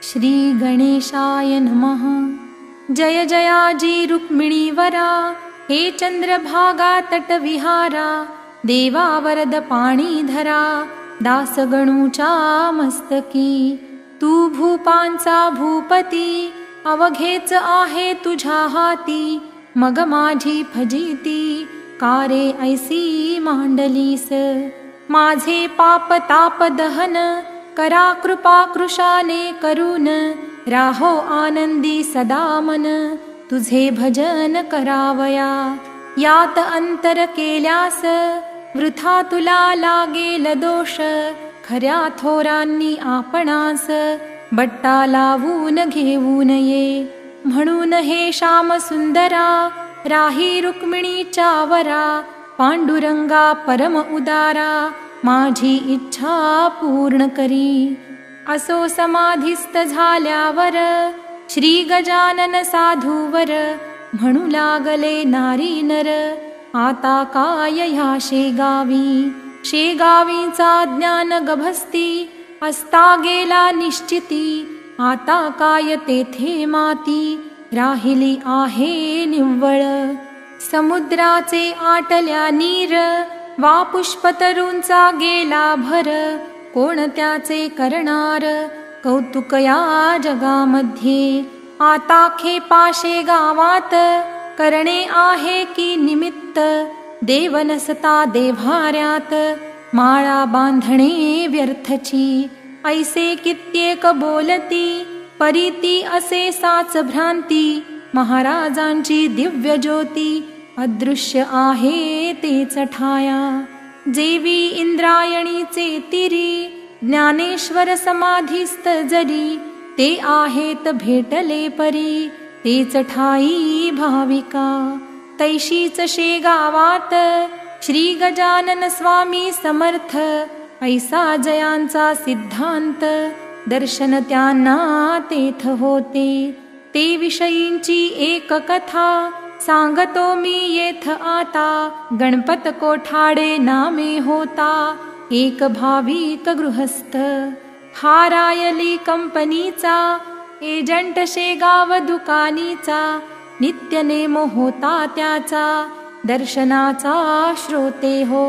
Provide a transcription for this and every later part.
श्री गणेशाय नमः। जय जयाजी रुक्मिणीवरा, हे चंद्रभागा तटविहारा, देवा वरद पाणीधरा, दासगणूच्या मस्तकी। तू भूपांचा भूपती, अवघेच आहे तुझ्या हाती, मग माझी फजिती कारे ऐसी मांडलीस। माझे पाप ताप दहन, करा कृपा कृशाने करून, राहो आनंदी सदा मन, तुझे भजन करावया। यात अंतर केल्यास, वृथा तुला लागेल दोष, खऱ्या थोरांनी आपणास, बट्टा लावून घेऊन ये। म्हणून हे श्याम सुंदरा, राही रुक्मिणीच्या वरा, पांडुरंगा परम उदारा, माझी इच्छा पूर्ण करी। असो समाधिस्थ झाल्यावर, श्री गजानन साधूवर, म्हणू लागले नारी नर, आता काय ह्या शेगावी। शेगावीचा ज्ञान गभस्ती, असता गेला निश्चिती, आता काय तेथे माती, राहिली आहे निव्वळ। समुद्राचे आटल्या नीर, वा पुष्पतरूंचा गेला भर, कोण त्याचे करणार कौतुक या जगामध्ये। आता खेपा शेगावात, करणे आहे की निमित्त, देव नसता देव्हाऱ्यात, माळा बांधणे व्यर्थची। ऐसे कित्येक बोलती, परीती असे साच भ्रांती, महाराजांची दिव्य ज्योती, अदृश्य आहे तेच ठाया। जेवी इंद्रायणीचे तिरी, ज्ञानेश्वर समाधीस्थ जरी, ते आहेत भेटले परी, तेच ठाई भाविका। तैशीच शेगावात, श्री गजानन स्वामी समर्थ, ऐसा जयांचा सिद्धांत, दर्शन त्यांना तेथ होते। ते विषयींची एक कथा, सांगतो मी येथ आता, गणपत कोठाडे नामे होता, एक भाविक गृहस्थ। हा रायली कंपनीचा, एजंट शेगाव दुकानीचा, नित्य नेम होता त्याचा, दर्शनाचा श्रोते हो।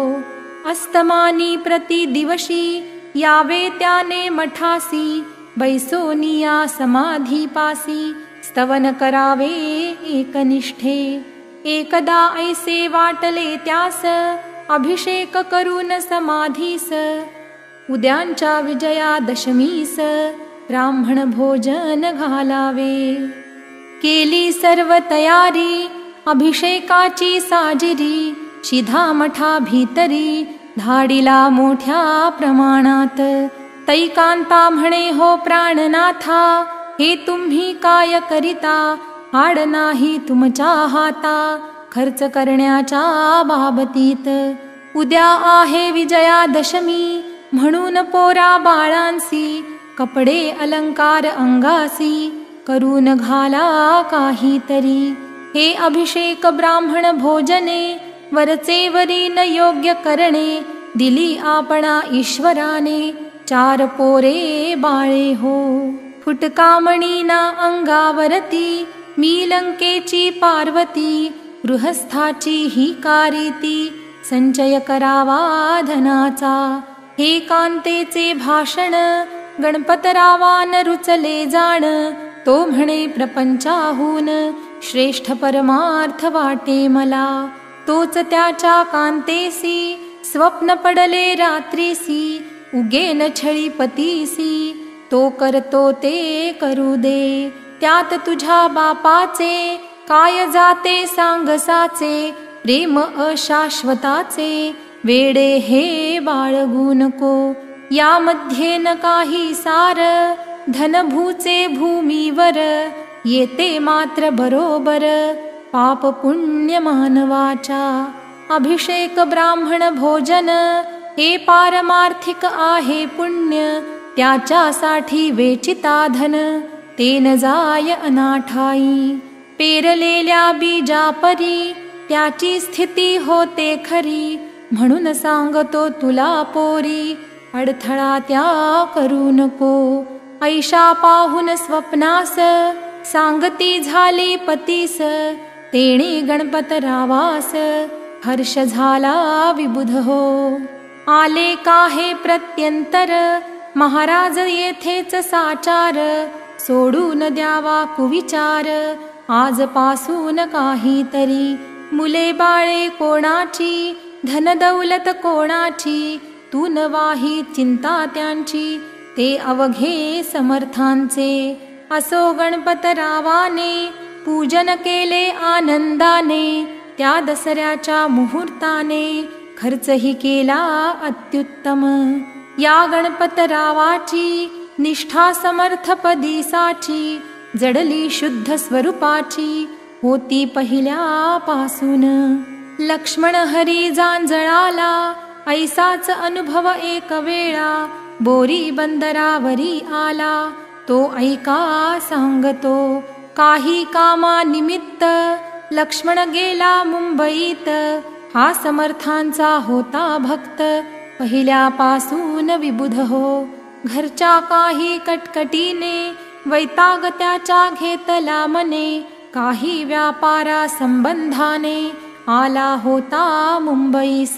अस्तमानी प्रति दिवशी, यावे त्याने मठासी, बैसोनिया समाधीपासी, स्तवन करावे एकनिष्ठे। एकदा ऐसे वाटले त्यास, अभिषेक करून समाधीस, उद्यांच्या विजयादशमीस, ब्राह्मण भोजन घालावे। केली सर्व तयारी, अभिषेकाची साजिरी, शिधा मठा भीतरी, धाडिला मोठ्या प्रमाणात। तैकांता म्हणे हो प्राणनाथा, हे तुम्ही काय करिता, हाड नाही तुमच्या हाता, खर्च करण्याच्या बाबतीत। उद्या आहे विजयादशमी, म्हणून पोरा बाळांसी, कपडे अलंकार अंगासी, करून घाला काहीतरी। हे अभिषेक ब्राह्मण भोजने, वरचे वरी न योग्य करणे, दिली आपणा ईश्वराने, 4 पोरे बाळे हो। फुटकामणीना अंगावरती, मी लंकेची पार्वती, गृहस्थाची ही कारीती, संचय करावा धनाचा। हे कांतेचे भाषण, गणपतरावान रुचले जाण, तो म्हणे प्रपंचाहून, श्रेष्ठ परमार्थ वाटे मला। तोच त्याच्या कांतेसी, स्वप्न पडले रात्रीसी, उगेन छळी पतीसी, तो करतो ते करू दे। त्यात तुझ्या बापाचे, काय जाते सांगसाचे, प्रेम अशाश्वताचे, वेडे हे बाळगू नको। यामध्ये न काही सार, धनभूचे भूमीवर, येते मात्र बरोबर, पाप पुण्य मानवाचा। अभिषेक ब्राह्मण भोजन, हे पारमार्थिक आहे पुण्य, त्याच्यासाठी वेचिता धन, ते न जाय अनाठाई। पेरलेल्या बीजापरी, त्याची स्थिती होते खरी, म्हणून सांगतो तुला पोरी, अडथळा त्या करू नको। ऐशा पाहून स्वप्नास सांगती झाली पतीस, तेणे गणपतरावास हर्ष झाला विबुध हो. आले काहे प्रत्यंतर महाराज येथेच साचार, सोडून द्यावा कुविचार आजपासून काहीतरी. मुले बाळे कोणाची, धनदौलत कोणाची, तू न वाही चिंता त्यांची, ते अवघे समर्थांचे. असो गणपतरावाने पूजन केले आनंदाने, त्या दसऱ्याच्या मुहूर्ताने खर्चही केला अत्युत्तम. या गणपतरावाची निष्ठा समर्थपदीसाची, जडली शुद्ध स्वरूपाची होती पहिल्यापासून. लक्ष्मण हरी जांजळाला ऐसाच अनुभव एक वेळा, बोरी बंदरावरी आला तो ऐका सांगतो. काही कामानिमित्त लक्ष्मण गेला मुंबईत, हा समर्थांचा होता भक्त पहिल्यापासून विबुध हो. घरच्या काही कटकटीने वैताग त्याच्या घेतला मने, काही व्यापारा संबंधाने आला होता मुंबईस.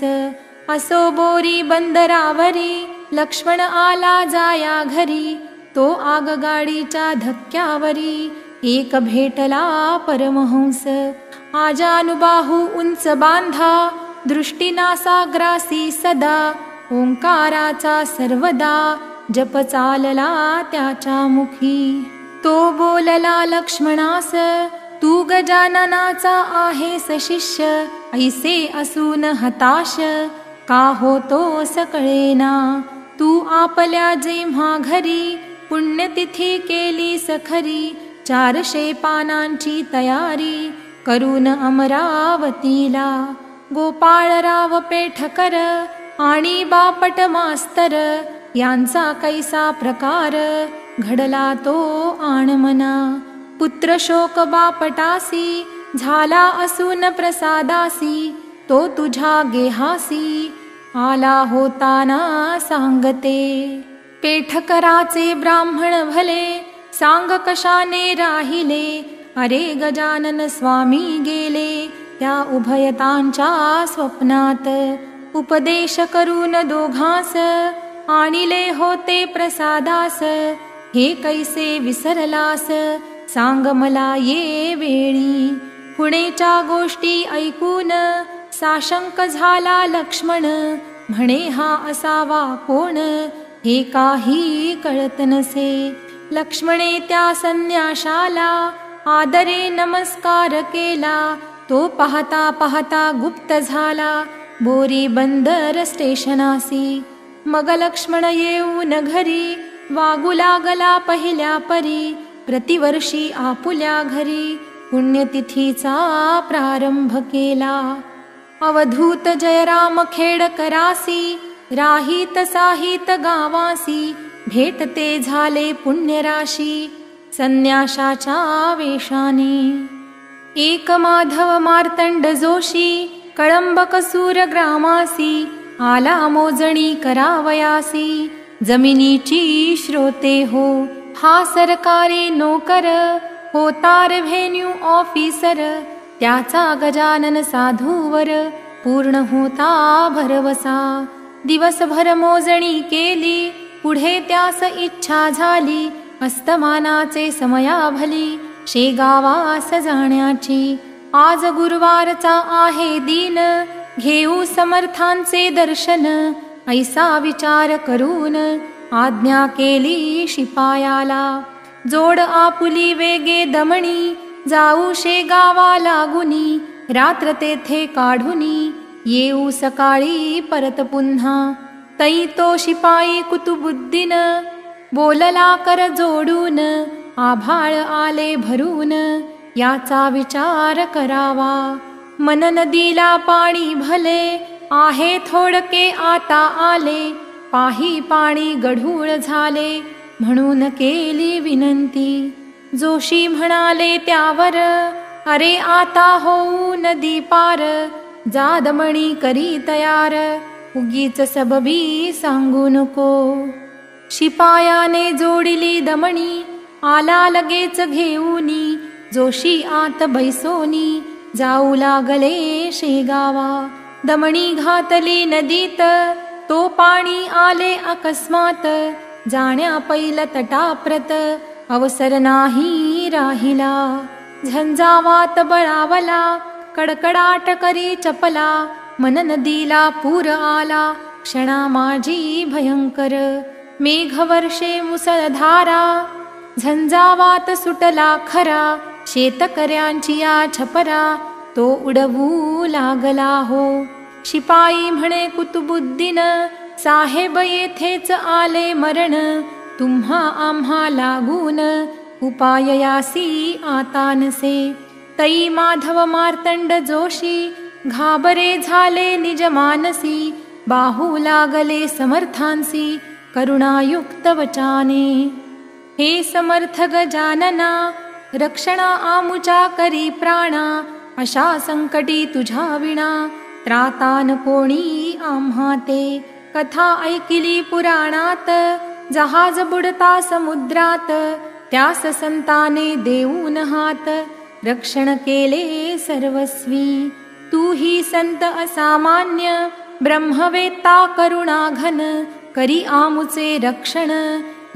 असो बोरी बंदरावरी लक्ष्मण आला जाया घरी, तो आगगाडीच्या धक्क्यावरी एक भेटला परमहंस. आजानुबाहू उंच बांधा, दृष्टी नासाग्रासी सदा, ओंकाराचा सर्वदा जप चालला त्याच्या मुखी. तो बोलला लक्ष्मणास, तू गजाननाचा आहेस शिष्य, ऐसे असून हताश का होतोस कळेना. तू आपल्या जेव्हा घरी पुण्यतिथी केली सखरी, 400 पानांची तयारी करून अमरावतीला. गोपाळराव पेठकर आणि बापट मास्तर यांचा कैसा प्रकार घडला तो आणमना. पुत्र शोक बापटासी झाला असून प्रसादासी, तो तुझ्या गेहासी आला होताना सांगते. पेठकराचे ब्राह्मण भले सांग कशाने राहिले, अरे गजानन स्वामी गेले त्या उभयतांच्या स्वप्नात. उपदेश करून दोघांस आणिले होते प्रसादास, हे कैसे विसरलास सांग मला ये वेळी. पुणेच्या गोष्टी ऐकून साशंक झाला लक्ष्मण, म्हणे हा असावा कोण हे काही कळत नसे. लक्ष्मणे त्या संन्याशाला आदरे नमस्कार केला, तो पाहता पाहता गुप्त झाला बोरी बंदर स्टेशनासी. मग लक्ष्मण येऊन घरी वागू लागला पहिल्या परी, प्रतिवर्षी आपुल्या घरी पुण्यतिथीचा प्रारंभ केला. अवधूत जयराम खेडकरासी राहित साहित गावासी, भेटते झाले पुण्यराशी संन्याशाच्या वेशाने. एक माधव मार्तंड जोशी कळंब कसूर ग्रामासी, आला मोजणी करावयासी जमिनीची श्रोते हो. हा सरकारी नोकर होता रेव्हेन्यू ऑफिसर, त्याचा गजानन साधूवर पूर्ण होता भरवसा. दिवसभर मोजणी केली, पुढे त्यास इच्छा झाली अस्तमानाचे समयाभली शेगावास जाण्याची. आज गुरुवारचा आहे दिन, घेऊ समर्थांचे दर्शन, ऐसा विचार करून आज्ञा केली शिपायाला. जोड आपुली वेगे दमणी, जाऊ शेगावा लागुनी, रात्र तेथे काढुनी येऊ सकाळी परत पुन्हा. तै तो शिपाई कुतुबुद्दीन बोलला कर जोडून, आभाळ आले भरून याचा विचार करावा. मन नदीला पाणी भले आहे थोडके आता आले, पाही पाणी गढूळ झाले म्हणून केली विनंती. जोशी म्हणाले त्यावर, अरे आता होऊ नदी पार, जादमणी करी तयार, उगीच सबबी सांगू नको. शिपायाने जोडिली दमणी, आला लगेच घेऊनी, जोशी आत बैसोनी, जाऊ लागले शेगावा. दमणी घातली नदीत, तो पाणी आले अकस्मात, जाण्या पैल तटाप्रत, अवसर नाही राहिला. झंझावात बळावला, कडकडाट करी चपला, मन नदीला पूर आला, क्षणा माझी भयंकर. मेघवर्षे मुसळधारा, झंझावात सुटला खरा, शेतकऱ्यांची या छपरा, तो उडवू लागला हो. शिपाई म्हणे कुतुबुद्दीन, साहेब येथेच आले मरण, तुम्हा आम्हा लागून, उपाय यासी आता नसे. तई माधव मार्तंड जोशी, घाबरे झाले निज मानसी, बाहू लागले समर्थांसी, करुणायुक्त वचाने. हे समर्थ गजानना, रक्षणा आमुचा करी प्राणा, अशा संकटी तुझ्या विना, त्रातान कोणी आम्हा ते. कथा ऐकिली पुराणात, जहाज बुडता समुद्रात, त्यास संताने देऊन हात, रक्षण केले सर्वस्वी. तू ही संत असामान्य, ब्रह्मवेत्ता करुणाघन, करी आमुचे रक्षण,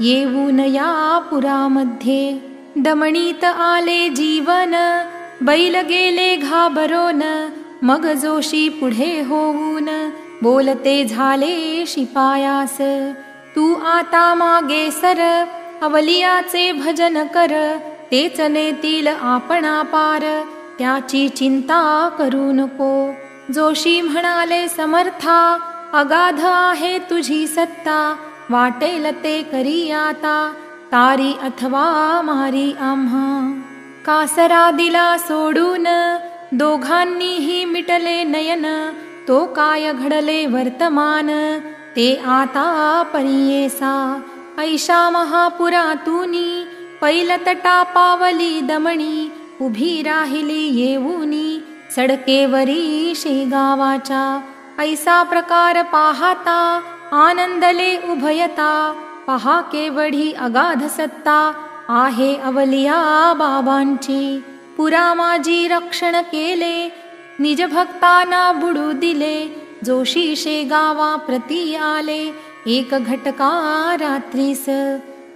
येऊन या पुरामध्ये. दमणीत आले जीवन, बैल गेले घाबरोन, मग जोशी पुढे होऊन, बोलते झाले शिपायास. तू आता मागे सर, अवलियाचे भजन कर, तेच नेतील आपणा पार, त्याची चिंता करू नको. जोशी म्हणाले समर्था, अगाध आहे तुझी सत्ता, वाटेल ते करी आता, तारी अथवा मारी आम्हा. कासरा दिला सोडून, दोघांनीही मिटले नयन, तो काय घडले वर्तमान, ते आता परियेसा. ऐशा महापुरातूनी, पैल तटा पावली दमणी, उभी राहिली येऊनी, सडकेवरी शेगावाच्या. ऐसा प्रकार पाहता, आनंदले उभयता, पहा केवढी अगाध सत्ता, आहे अवलिया बाबांची. पुरा माझी रक्षण केले, निज भक्तांना बुडू दिले, जोशी शेगावा प्रती आले, एक घटका रात्रीस.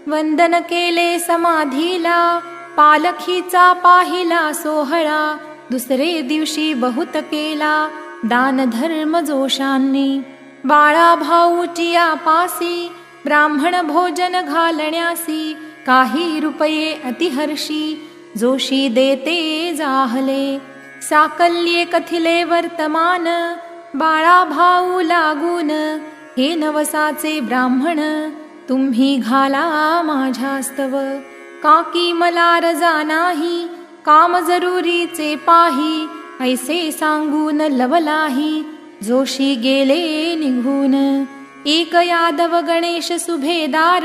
वंदन केले समाधीला, पालखीचा पाहिला सोहळा, दुसरे दिवशी बहुत केला, दान धर्म जोशांनी. बाळा भाऊची पासी, ब्राह्मण भोजन घालण्यासी, काही रुपये अतिहर्षी, जोशी देते जाहले. साकल्ये कथिले वर्तमान, बाळा भाऊ लागून, हे नवसाचे ब्राह्मण, तुम्ही घाला माझ्यास्तव. काकी मला रजा नाही, काम जरुरीचे पाही, ऐसे सांगून लवलाही, जोशी गेले निघून. एक यादव गणेश सुभेदार,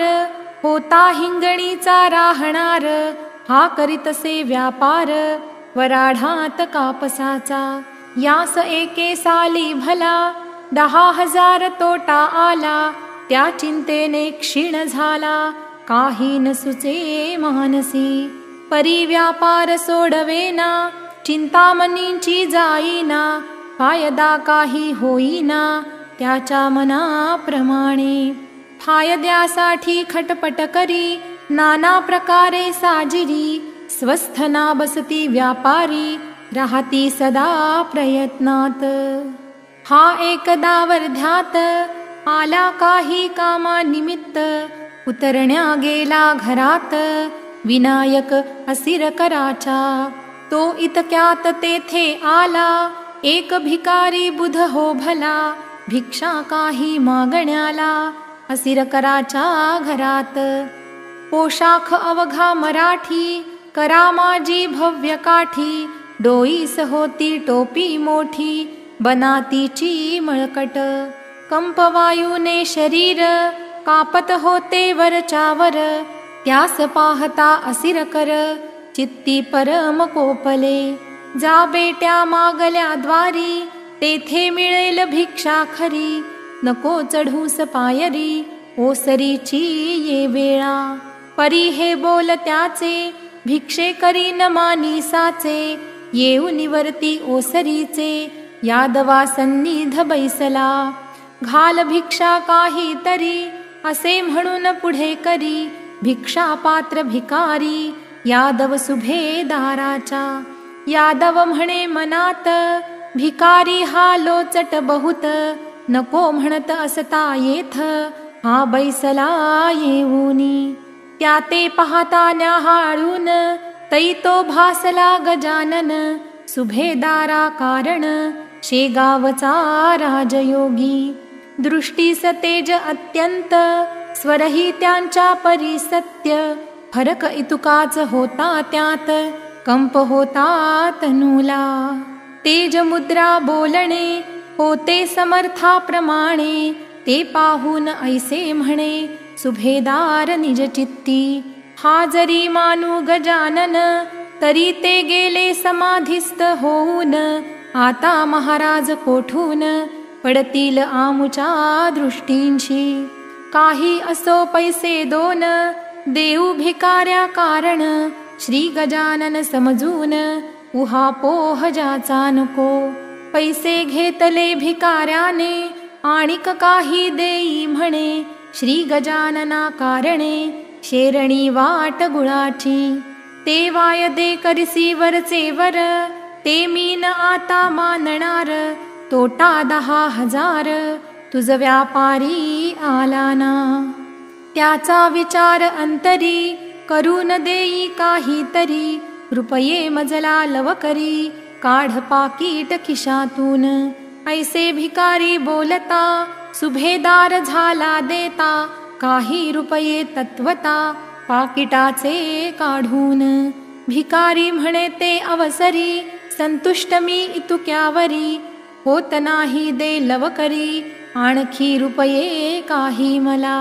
होता हिंगणीचा राहणार, हा करीतसे व्यापार, वराढात कापसाचा. यास एके साली भला, 10,000 तोटा आला, त्या चिंतेने क्षीण झाला, काही न सुचे मानसी. परी व्यापार सोडवेना, चिंतामणींची जाईना, फायदा काही होईना, त्याच्या मनाप्रमाणे. फायद्यासाठी खटपट करी, नाना प्रकारे साजिरी, स्वस्थ ना बसती व्यापारी, राहती सदा प्रयत्नात. हा एकदा वर्ध्यात, आला काही कामानिमित्त, उतरण्या गेला घरात, विनायक असिरकराचा. तो इतक्यात तेथे आला, एक भिकारी बुध हो भला, भिक्षा काही मागण्याला, असिरकराच्या घरात. पोशाख अवघा मराठी, करा माझी भव्य काठी, डोईस होती टोपी मोठी, बनातीची मळकट. कंपवायूने शरीर, कापत होते वरच्यावर, त्यास पाहता असिरकर, चित्ती परम कोपले. जा बेट्या मागल्या द्वारी, तेथे मिळेल भिक्षा खरी, नको चढूस पायरी, ओसरीची ये वेळा। परी हे बोल त्याचे भिक्षे करी न मानी साचे, येऊन वरती ओसरीचे यादवा सन्निध बैसला। घाल भिक्षा काही तरी असे म्हणून पुढे करी, भिक्षा पात्र भिकारी यादव सुभेदाराचा। यादव म्हणे मनात भिकारी हा लोचट बहुत, नको म्हणत असता येथ हा बैसला येऊनी। त्या ते पाहता न्याहाळून तै तो भासला गजानन, सुभेदारा कारण शेगावचा राजयोगी। दृष्टी सतेज अत्यंत स्वरही त्यांच्या परी सत्य, फरक इतुकाच होता त्यात कंप होता तनूला। तेज मुद्रा बोलणे होते समर्थाप्रमाणे, ते पाहून ऐसे म्हणे सुभेदार निज चित्ती। हा जरी मानू गजानन तरी ते गेले समाधिस्थ होऊन, आता महाराज कोठून पडतील आमुच्या दृष्टींशी। काही असो पैसे दोन देऊ भिकाऱ्या कारण, श्री गजानन समजून उहापोह ज्याचा नको। पैसे घेतले भिकाऱ्याने आणिक काही देई म्हणे, श्री गजानना कारणे शेरणी वाट गुळाची। ते वायदे करसी वरचे वर ते मीन आता मानणार, तोटा 10,000 तुझ व्यापारी आला ना। त्याचा विचार अंतरी करून देई काहीतरी, रुपये मजला लवकरी काढ पाकीट खिशातून। ऐसे भिकारी बोलता सुभेदार झाला देता, काही रुपये तत्वता पाकिटाचे काढून। भिकारी म्हणे ते अवसरी संतुष्ट मी इतुक्यावरी, होत नाही दे लवकरी आणखी रुपये काही मला।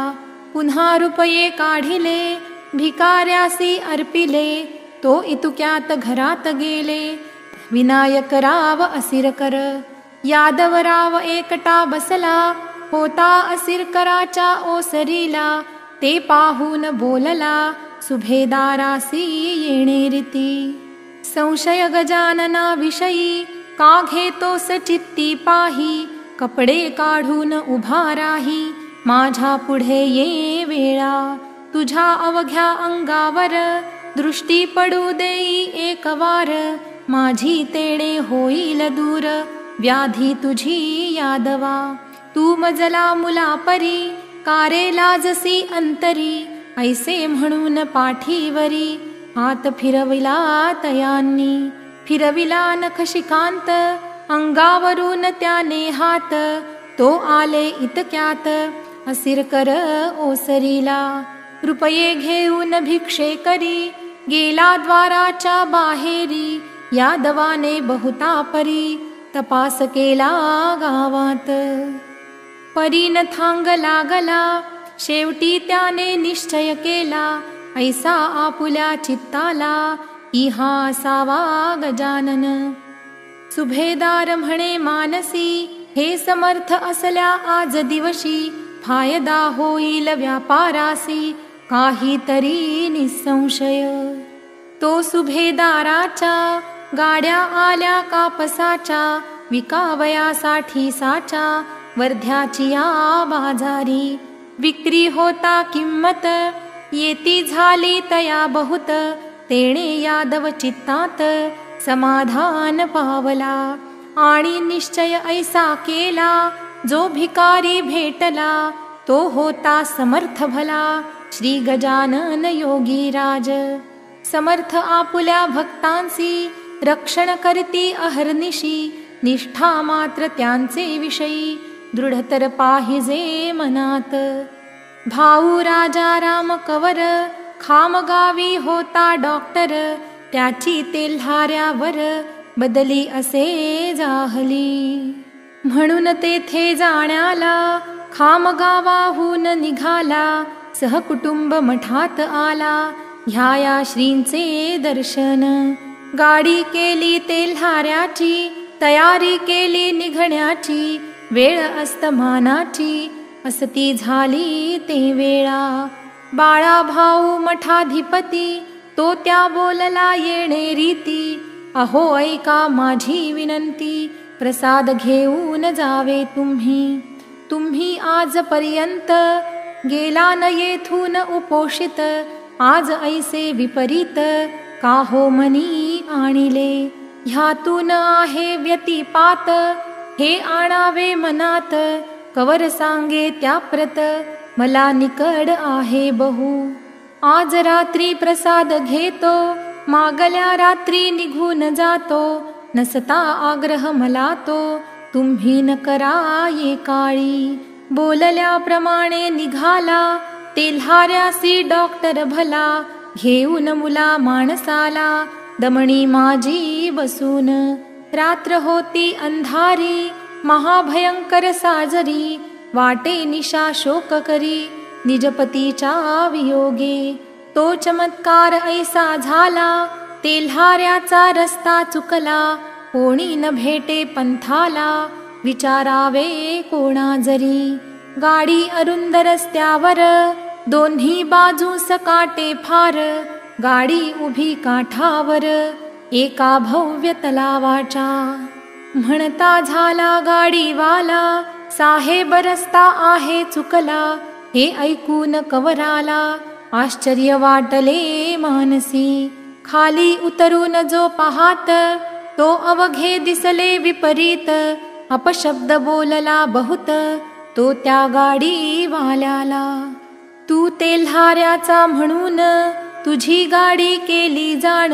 पुन्हा रुपये काढिले भिकाऱ्यासी अर्पिले, तो इतुक्यात घरात गेले विनायक राव असिरकर। यादवराव एकटा बसला होता असिरकराच्या ओसरीला, ते पाहून बोलला सुभेदारासी येणे रीती। संशय गजानना विषयी का घेतोस चित्ती पाही, कपडे काढून उभा राही माझ्या पुढे ये वेळा। तुझ्या अवघ्या अंगावर दृष्टी पडू देई एक वार, माझी तेणे होईल दूर व्याधी तुझी यादवा। तू मजला मुलापरी कारे लाजसी अंतरी, ऐसे म्हणून पाठीवरी हात फिरविला तयांनी। फिरविला नख शिकांत अंगावरून त्याने हात, तो आले इतक्यात असिरकर ओसरीला। रुपये घेऊन भिक्षे करी गेला द्वाराच्या बाहेरी, यादवाने बहुता परी तपास केला गावात। परीन थांग लागला शेवटी त्याने निश्चय केला, ऐसा आपुल्या चित्ताला की हा असावा गजानन। सुभेदार म्हणे मानसी हे समर्थ असल्या आज दिवशी, फायदा होईल व्यापारासी काहीतरी निसंशय। तो सुभेदाराच्या गाड्या आल्या कापसाच्या, विकावयासाठी साचा वर्ध्याची या बाजारी। विक्री होता किंमत येती झाली तया बहुत, तेणे यादव चित्तात समाधान पावला। आणि निश्चय ऐसा केला जो भिकारी भेटला, तो होता समर्थ भला श्री गजानन योगीराज। समर्थ आपुल्या भक्तांसी रक्षण करती अहर्निशी, निष्ठा मात्र त्यांचे विषयी दृढतर पाहिजे मनात। भाऊ राजा राम कवर खामगावी होता डॉक्टर, त्याची तेल्हाऱ्यावर बदली असे जाहली। म्हणून तेथे जाण्याला खामगावाहून निघाला, सहकुटुंब मठात आला ह्या श्रींचे दर्शन। गाडी केली तेल्हाऱ्याची, तयारी केली निघण्याची, वेळ अस्तमानाची असती झाली ते वेळा. बाळा भाऊ मठाधिपती, तो त्या बोलला येणे रीती. अहो ऐका माझी विनंती, प्रसाद घेऊन जावे तुम्ही. तुम्ही आजपर्यंत गेला न येथून उपोषित, आज ऐसे विपरीत का हो मनी आणिले. ह्यातून आहे व्यतिपात, हे आणावे मनात. कवर सांगे त्या प्रत, मला निकड आहे बहु. आज रात्री प्रसाद घेतो, मागल्या रात्री निघून जातो. नसता आग्रह मला तो, तुम्ही न करा ये काळी. बोलल्याप्रमाणे निघाला, तेल्हाऱ्यासी डॉक्टर भला. घेऊन मुला माणसाला, दमणी माझी बसून. रात्र होती अंधारी, महाभयंकर साजरी. वाटे निशा शोक करी, निजपतीच्या वियोगे. तो चमत्कार ऐसा झाला, तेल्हाऱ्याचा रस्ता चुकला. कोणी न भेटे पंथाला, विचारावे कोणा जरी. गाडी अरुंद रस्त्यावर, दोन्ही बाजूस काटे फार. गाडी उभी काठावर, एका भव्य तलावाच्या. म्हणता झाला गाडीवाला, साहेब रस्ता आहे चुकला. हे ऐकून कवराला, आश्चर्य वाटले मानसी. खाली उतरून जो पाहात, तो अवघे दिसले विपरीत. अपशब्द बोलला बहुत, तो त्या गाडीवाल्याला. तू तेल्हाऱ्याचा म्हणून, तुझी गाडी केली जाण.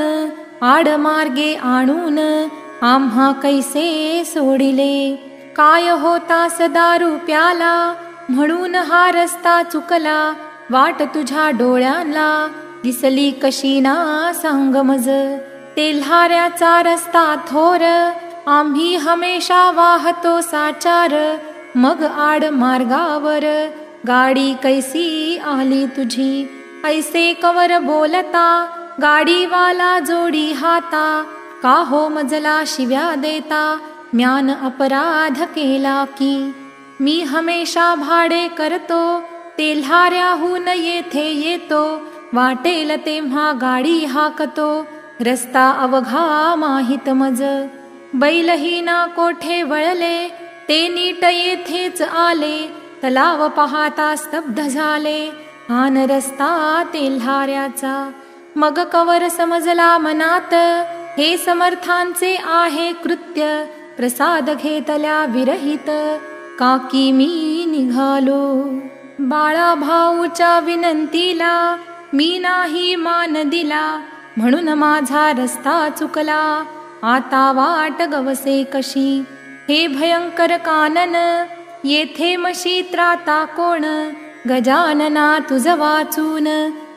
आडमार्गे आणून, आम्हा कैसे सोडिले. काय होतास दारू प्याला, म्हणून हा रस्ता चुकला. वाट तुझ्या डोळ्यांना, दिसली कशी ना सांग मज. तेल्हाऱ्याचा रस्ता थोर, आम्ही हमेशा वाहतो साचार. मग आड मार्गावर, गाडी कैसी आली तुझी. ऐसे कवर बोलता, गाडीवाला जोडी हाता. का हो मजला शिव्या देता, म्यान अपराध केला की. मी हमेशा भाडे करतो, तेल्हाऱ्याहून येथे येतो. वाटेल तेव्हा गाडी हाकतो, रस्ता अवघा माहित मज. बैलही ना कोठे वळले, ते नीट येथेच आले. तलाव पाहता स्तब्ध झाले, आन रस्ता तेल्हाऱ्याचा. मग कवर समजला मनात, हे समर्थांचे आहे कृत्य. प्रसाद घेतल्या विरहित, काकी मी निघालो. बाळा भाऊच्या विनंतीला, मी नाही मान दिला. म्हणून माझा रस्ता चुकला, आता वाट गवसे कशी. हे भयंकर कानन, येथे मशी त्राता कोण. गजानना तुझ वाचून,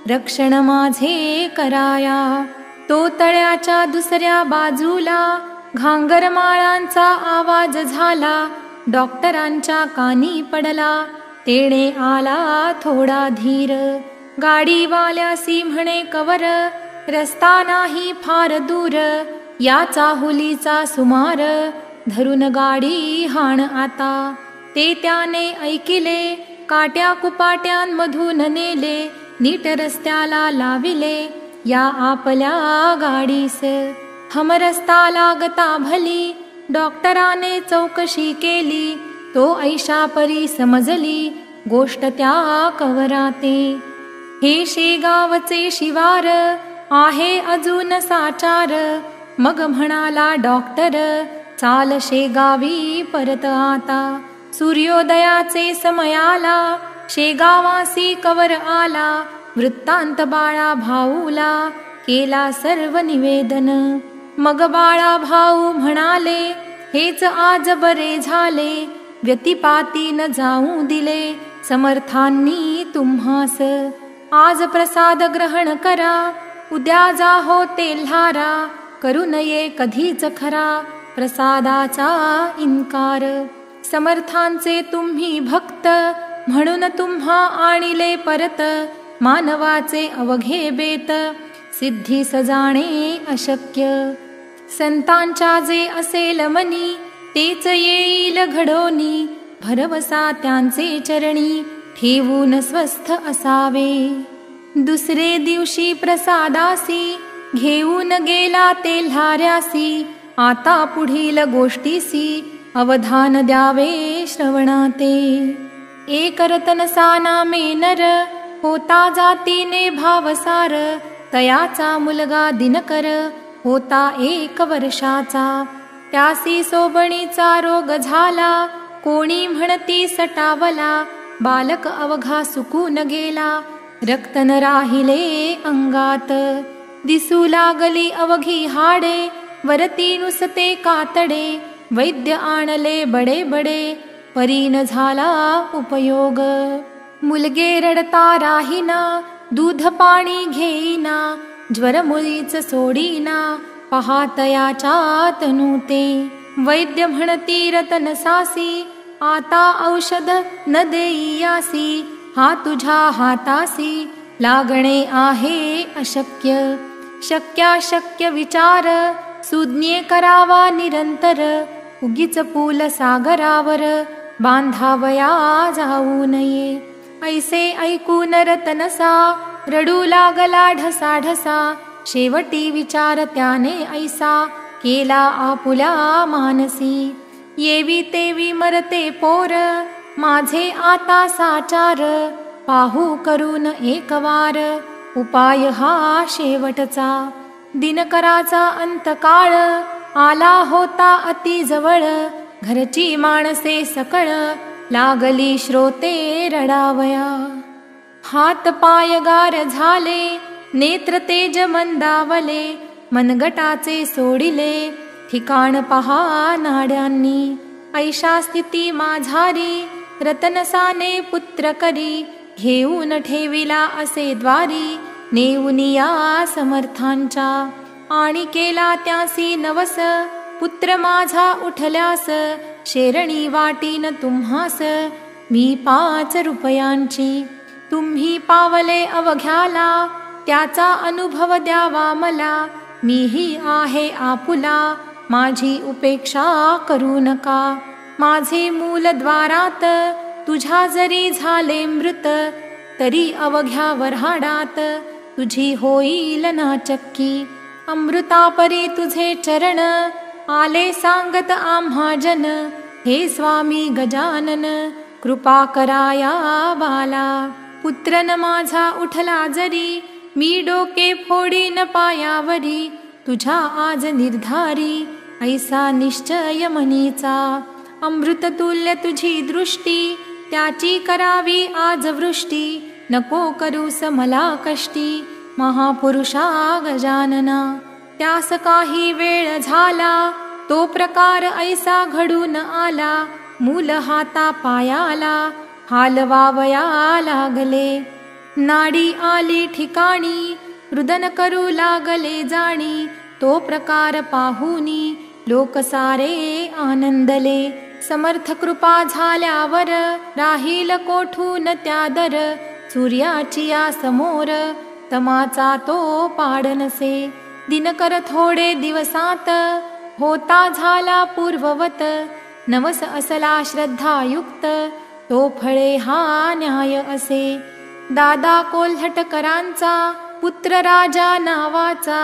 रक्षण माझे कराया. तो तळ्याच्या दुसऱ्या बाजूला, घांगरमाळांचा आवाज झाला. डॉक्टरांच्या कानी पडला, तेणे आला थोडा धीर. गाडीवाल्यासी म्हणे कवर, रस्ता नाही फार दूर. या चाहुलीचा सुमार, धरून गाडी हाण आता. ते त्याने ऐकिले, काट्या कुपाट्यांमधून नेले. नीट रस्त्याला लाविले, या आपल्या गाडीस. हमरस्ता लागता भली, डॉक्टराने चौकशी केली. तो ऐशा परी समजली, गोष्ट त्या कवराते. हे शेगावचे शिवार, आहे अजून साचार. मग म्हणाला डॉक्टर, चाल शेगावी परत आता. सूर्योदयाचे समयाला, शेगावासी कवर आला. वृत्तांत बाळा भाऊला, केला सर्व निवेदन. मग बाळा भाऊ म्हणाले, हेच आज बरे झाले. व्यतिपाती न जाऊ दिले, समर्थांनी तुम्हास. आज प्रसाद ग्रहण करा, उद्या जाहो तेल्हारा. करू नये कधीच खरा, प्रसादाचा इन्कार. समर्थांचे तुम्ही भक्त, म्हणून तुम्हा आणिले परत. मानवाचे अवघे बेत, सिद्धी सजाणे अशक्य. संतांच्या जे असेल मनी, तेच येईल घडोनी. भरवसा त्यांचे चरणी, ठेवून स्वस्थ असावे. दुसरे दिवशी प्रसादासी, घेऊन गेला तेल्हाऱ्यासी. आता पुढील गोष्टीसी, अवधान द्यावे श्रवणाते. एक रतनसा नामे नर, होता जातीने भावसार. तयाचा मुलगा दिनकर, होता 1 वर्षाचा. त्यासी सोबणीचा रोग झाला, कोणी म्हणती सटावला. बालक अवघा सुकून गेला, रक्त न राहिले अंगात. दिसू लागली अवघी हाडे, वरती नुसते कातडे. वैद्य आणले बडे बडे, परीन झाला उपयोग. मुलगे रडता राहीना, दूध पाणी घेईना. ज्वर मुळीच सोडीना, पहातयाच्या तनुते. वैद्य म्हणती रतनसासी, आता औषध न देईयासी. हा तुझ्या हातासी, लागणे आहे अशक्य. शक्याशक्य विचार, सुज्ञे करावा निरंतर. उगीच पूल सागरावर, बांधावया जाऊ नये. ऐसे ऐकून रतनसा, रडू लागला ढसा ढसा. शेवटी विचार त्याने ऐसा, केला आपुल्या मानसी. येवी तेवी मरते पोर, माझे आता साचार. पाहू करून एकवार, उपाय हा शेवटचा. दिनकराचा अंतकाळ, आला होता अति जवळ. घरची माणसे सकळ, लागली श्रोते रडावया. हात पाय गार झाले, नेत्र तेज मंदावले. मनगटाचे सोडिले, ठिकाण पहा नाड्यांनी. ऐशा स्थिती माझारी, रतनसाने पुत्र करी. घेऊन ठेविला असे द्वारी, नेऊनिया समर्थांच्या. आणि केला त्यासी नवस, पुत्र माझा उठल्यास. शेरणी वाटीन तुम्हास, मी 5 रुपयांची. तुम्ही पावले अवघ्याला, त्याचा अनुभव द्यावा मला. मीही आहे आपुला, माझी उपेक्षा करू नका. माझे मूल द्वारात, तुझ्या जरी झाले मृत. तरी अवघ्या वऱ्हाडात, तुझी होईल ना चक्की. अमृतापरी तुझे चरण, आले सांगत आम्हा जन. हे स्वामी गजानन, कृपा कराया बाला. पुत्र न माझा उठला जरी, मी डोके फोडीन पायावरी. तुझ्या आज निर्धारी, ऐसा निश्चय मनीचा. अमृततुल्य तुझी दृष्टी, त्याची करावी आज वृष्टी. नको करूस मला कष्टी, महापुरुषा गजानना. त्यास काही वेळ झाला, तो प्रकार ऐसा घडून आला. मूल हाता पायाला, हालवावया लागले. नाडी आली ठिकाणी, रुदन करू लागले जाणी. तो प्रकार पाहुनी, लोक सारे आनंदले. समर्थ कृपा झाल्यावर, राहील कोठून त्या दर. सूर्याची या समोर, तमाचा तो पाडनसे. दिनकर थोडे दिवसात, होता झाला पूर्ववत. नवस असला श्रद्धायुक्त, तो फळे हा न्याय असे. दादा कोल्हटकरांचा, पुत्र राजा नावाचा.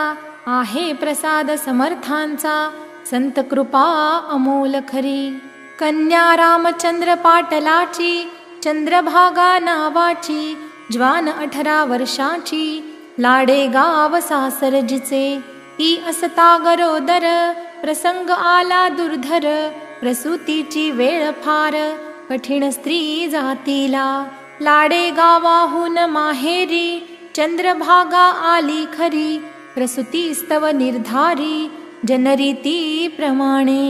आहे प्रसाद समर्थांचा, संत कृपा अमोल खरी. कन्या रामचंद्र पाटलाची, चंद्रभागा नावाची. ज्वान 18 वर्षाची, लाडे गाव सासरजीचे. ती असता गरोदर, प्रसंग आला दुर्धर. प्रसूतीची वेळ फार, कठीण स्त्री जातीला. लाडे गावाहून माहेरी, चंद्रभागा आली खरी. प्रसूती स्तव निर्धारी, जनरीती प्रमाणे.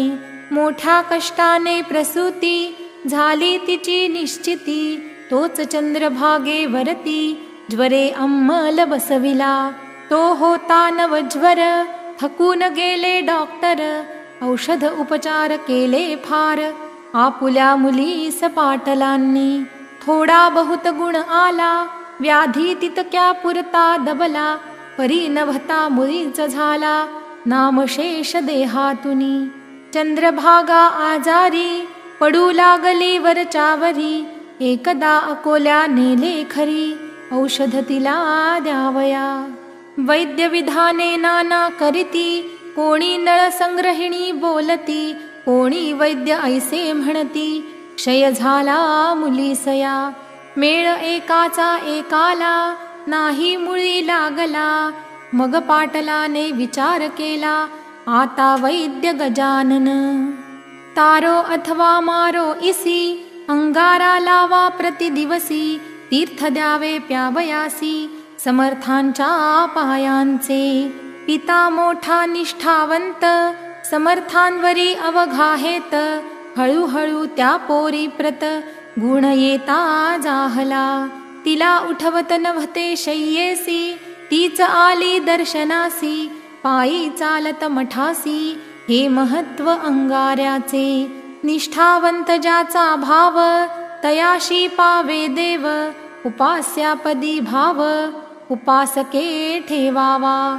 मोठ्या कष्टाने प्रसूती, झाली तिची निश्चिती. तोच चंद्रभागे वरती, ज्वरे अंमल बसविला. तो होता नवज्वर, थकून गेले डॉक्टर. औषध उपचार केले फार, आपुल्या मुलीस पाटलांनी. थोडा बहुत गुण आला, व्याधी तितक्या पुरता दबला. परी नभता मुळीच झाला, नामशेष देहातुनी. चंद्रभागा आजारी, पडू लागली वरच्यावरी, एकदा अकोल्या नेले खरी, औषध तिला द्यावया. वैद्य विधाने नाना करीती, कोणी नळ संग्रहिणी बोलती, कोणी वैद्य ऐसे म्हणती, क्षय झाला मुलीसया. मेळ एकाचा एकाला, नाही मुळी लागला. मग पाटलाने विचार केला, आता वैद्य गजानन. तारो अथवा मारो इसी, अंगारा लावा प्रतिदिवसी, तीर्थ द्यावे प्यावयासी, समर्थांच्या पायांचे. पिता मोठा निष्ठावंत, समर्थांवरी अवघाहेत. हळूहळू त्या पोरी प्रत, गुण येता जाहला. तिला उठवत नव्हते शय्येसी, तीच आली दर्शनासी. पायी चालत मठासी, हे महत्व अंगाऱ्याचे. निष्ठावंत ज्याचा भाव, तयाशी पावे देव. उपास्यापदी भाव, उपासके ठेवावा.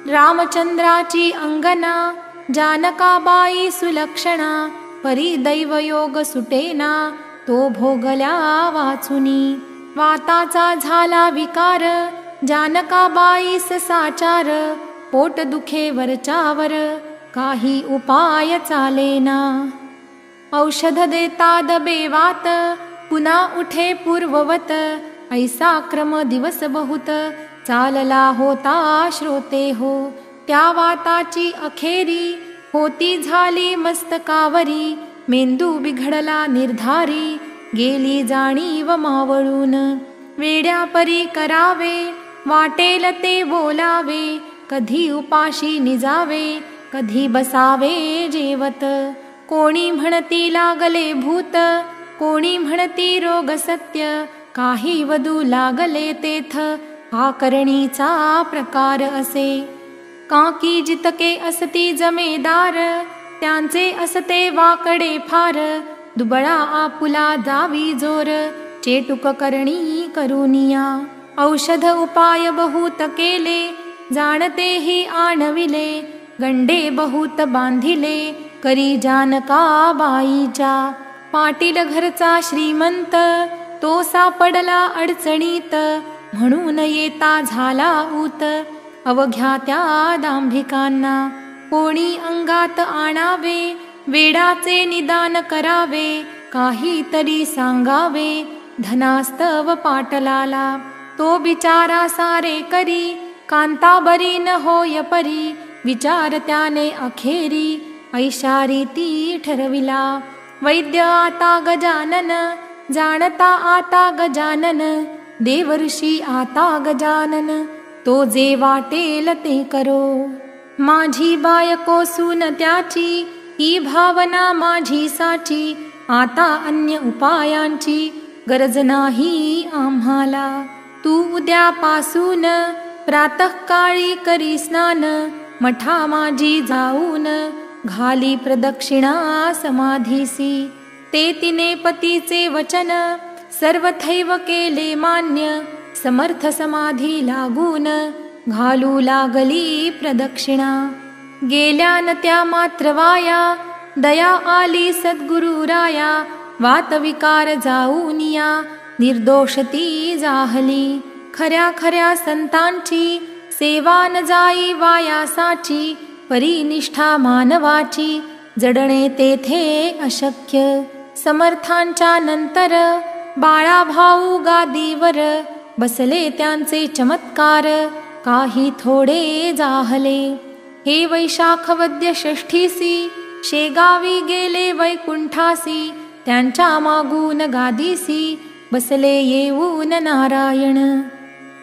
रामचंद्राची अंगना, जानकाबाई सुलक्षणा. परी दैवयोग सुटेना, तो भोगल्या वाचुनी. वाताचा झाला विकार, जानकाबाईस साचार. पोट दुखे वरच्यावर, काही उपाय चालेना. औषध देतात बेवात, पुन्हा उठे पूर्ववत. ऐसा क्रम दिवस बहुत, चालला होता श्रोते हो. त्या वाताची अखेरी, होती झाली मस्तकावरी. मेंदू बिघडला निर्धारी, गेली जाणीव मावळून. वेड्यापरी करावे, वाटेल ते बोलावे. कधी उपाशी निजावे, कधी बसावे जेवत. कोणी म्हणती लागले भूत, कोणी म्हणती रोग सत्य. काही वधू लागले तेथ, हा करणीचा प्रकार असे. काकी जितके असती जमेदार, त्यांचे असते वाकडे फार. दुबळा आपुला जावी जोर, चेटुक करणी करुनिया. औषध उपाय बहुत केले, जाणतेही आणविले. गंडे बहुत बांधिले, करी जानका बाईच्या. पाटील घरचा श्रीमंत, तो सापडला अडचणीत. म्हणून येता झाला ऊत, अवघ्या त्या दांभिकांना. कोणी अंगात आणावे, वेडाचे निदान करावे. काहीतरी सांगावे, धनास्तव पाटलाला. तो बिचारा सारे करी, कांताबरी न होय परी. विचार त्याने अखेरी, ऐशा रीती ठरविला. वैद्य आता गजानन, जाणता आता गजानन. देवर्षी आता गजानन, तो जे वाटेल ते करो. माझी बायको सून त्याची, ही भावना माझी साची. आता अन्य उपायांची गरज नाही आम्हाला. तू उद्यापासून प्रातःकाळी करी स्नान. मठा माझी जाऊन, घाली प्रदक्षिणा समाधीसी. ते तिने पतीचे वचन, सर्वथैव केले मान्य. समर्थ समाधी लागून, घालू लागली प्रदक्षिणा. गेल्यान त्या मात्र वाया, दया आली सद्गुरुराया. वातविकार जाऊनिया, निर्दोषती जाहली. खऱ्या खऱ्या संतांची, सेवा न जाई वायासाची. परिनिष्ठा मानवाची, जडणे तेथे अशक्य. समर्थांच्या नंतर, बाळा भाऊ गादीवर. बसले त्यांचे चमत्कार, काही थोडे जाहले. हे वैशाख वद्य षष्ठीसी, शेगावी गेले वैकुंठासी. त्यांच्या मागून गादीसी, बसले येऊन नारायण.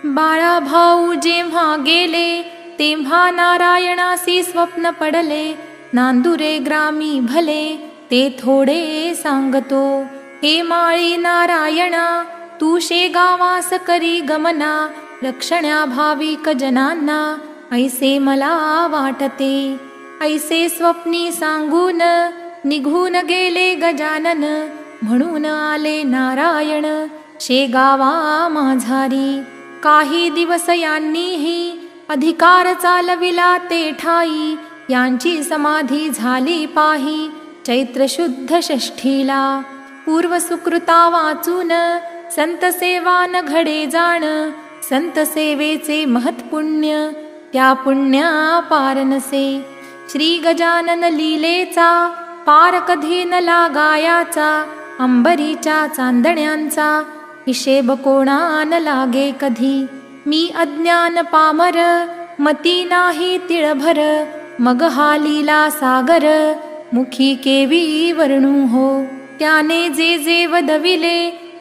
बाळा भाऊ जेव्हा गेले, तेव्हा नारायणासी स्वप्न पडले. नांदुरे ग्रामी भले, ते थोडे सांगतो. हे माळी नारायणा, तू शेगावास करी गमना. रक्षण्या भाविक जनांना, ऐसे मला वाटते. ऐसे स्वप्नी सांगून, निघून गेले गजानन. म्हणून आले नारायण, शेगावा माझारी. काही दिवस यांनीही, अधिकार चालविला ते ठाई. यांची समाधी झाली पाही, चैत्र शुद्ध षष्ठीला पूर्व सुकृता वाचून संत सेवा न घडे जाण संत सेवेचे महत्पुण्य त्या पुण्या पार नसे श्री गजानन लीलेचा पार कधी न लागायाचा अंबरीच्या चांदण्यांचा हिशेब कोणा न लागे कधी मी अज्ञान पामर मती नाही तिळभर मग हा लीला सागर मुखी केवी वर्णू हो त्याने जे जे वदविले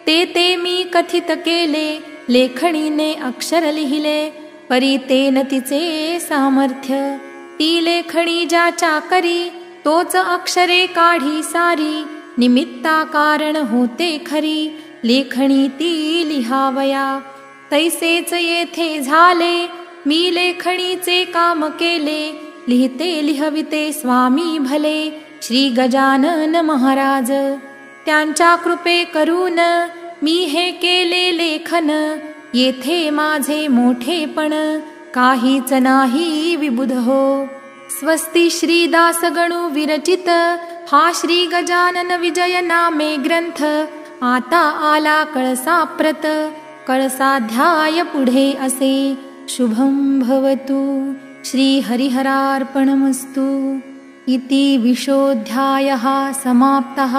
ते ते मी कथित केले लेखणीने अक्षर लिहिले परी तेन तिचे सामर्थ्य ती लेखणी ज्याच्या करी तोच अक्षरे काढी सारी निमित्ता कारण होते खरी लेखणी ती लिहावया तैसेच येथे झाले मी लेखणीचे काम केले लिहिते लिहविते स्वामी भले श्री गजानन महाराज त्यांच्या कृपे करून मी हे केले लेखन येथे माझे मोठेपण काहीच नाही विबुध हो स्वस्ती श्री दासगणू विरचित हा श्री गजानन विजय नामे ग्रंथ आता आला कळसाप्रत कळसाध्याय पुढे असे शुभं भवतु श्री हरिहरार्पणमस्तु इति विशोऽध्यायः समाप्तः।